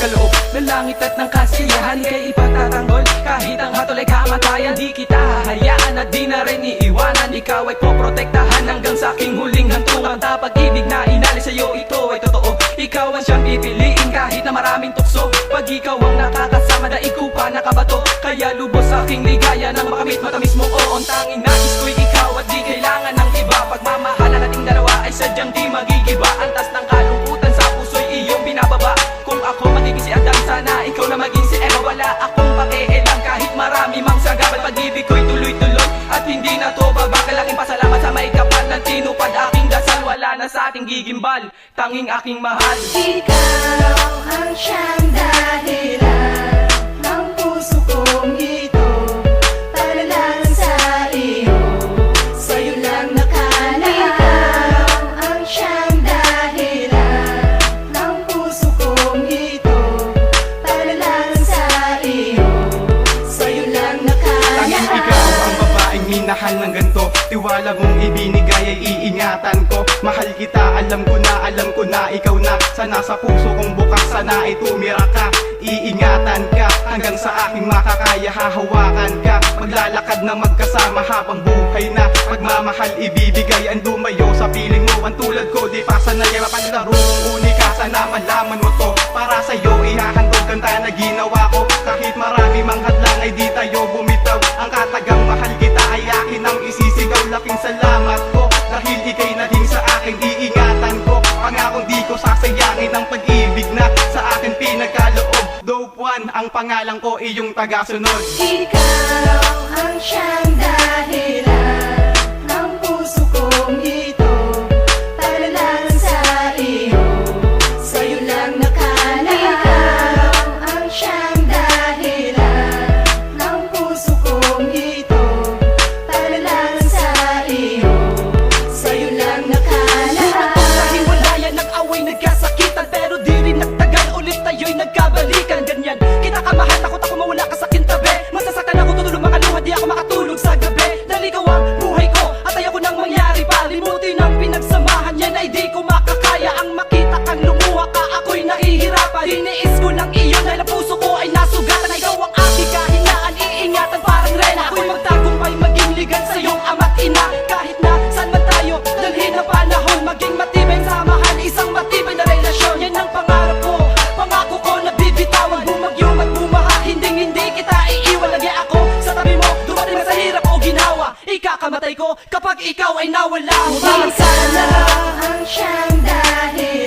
kaloob ng langit at ng kasiyahan. Ika'y ipagtatanggol kahit ang hatol ay kamatayan. Di kita hahayaan at di na rin iiwanan. Ikaw ay poprotektahan hanggang sa aking huling hantungan. Pag-ibig na inalis sa'yo, ito ay totoo. Ikaw ang siyang pipiliin kahit na maraming tukso. Pag ikaw ang nakakasama, daig ko pa nakabato. Kaya lubos sa aking ligaya nang makamit matamis mo. Oo, ang tanging nais ko'y ikaw at di kailangan ng iba. Pagmamahalan nating dalawa ay sadyang di magigiba. Antas ng kalungkutan sa puso'y iyong binababa. Kung ako magiging si Adan, sana ikaw na maging si Eva. Wala akong pakialam kahit marami mang sagabal. Pag-ibig ko'y tuloy-tuloy at hindi na to babagal. Aking pasalamat sa may kapal ng tinupad aking dasal. Wala na sa ating gigimbal, tanging aking mahal. Ikaw ang siyang dahilan ng puso kong ito. Para lang sa iyo, sa'yo lang nakalahan. Ikaw ang siyang dahilan ng puso kong ito. Para lang sa iyo, sa'yo lang nakalahan. Tanging ikaw ang babaeng minahal ng ganto. Tiwala mong ibinigay ay iingatan ko. Mahal kita, alam ko na ikaw na. Sana sa puso kong bukas, sana ay tumira ka. Iingatan ka hanggang sa aking makakaya. Hahawakan ka, maglalakad na magkasama habang buhay na. Pagmamahal ibibigay ang lumayo sa piling mo. Ang tulad ko di pa sanay mapaglaro ng unika. Sana malaman mo to, para sa'yo ihahandog kanta na ginawa ko. Kahit marami mang hadlang ay di tayo bumitaw. Ang katagang mahal kita ay akin ang isisigaw. Laking salamat ko dahil ika'y naging sa akin. Iingatan ko, pangakong di ko sasayangin ang pag-ibig na sa akin pinagkaloob. Dope One ang pangalan ko, iyong tagasunod. Ikaw ang siyang dahilan ng puso kong ito. Para lang sa iyo, sa'yo lang nakalahan. Ikaw ang siyang dahilan ng puso kong ito. Para lang sa iyo, sa'yo lang nakalahan. Sa hiwalayan, nag-away, nagkasakitan, pero di rin nagtagal, ulit tayo'y nagkabalikan. Ganyan, kinakamahal, takot ako mawala ka sa aking tabi. Masasaktan ako, tutulong mga luha, di ako makatulog sa gabi. Dahil ikaw ang buhay ko, at ayoko nang mangyari pa. Limutin ang pinagsamahan, yan ay di ko makakaya. Ang makita kang lumuha ka, ako'y nahihirapan. Diniis ko lang iyon, dahil ang puso ko ay nasugatan. Ikaw ang aking kahinaan, iingatan parang rena. Ako'y magtagumpay, maging ligan sa iyong ama't ina. Kahit na saan man tayo, dalhin ang panahon. Maging matibay ang samahan, isang matibay na relasyon. Yan ang pangarap ko, pangako ko na bibitawan. Bumagyo at bumaha, hindi kita iiwan. Lagi ako sa tabi mo, dumating na sa hirap o ginawa. Ikakamatay ko kapag ikaw ay nawala. Ikaw ang siyang dahilan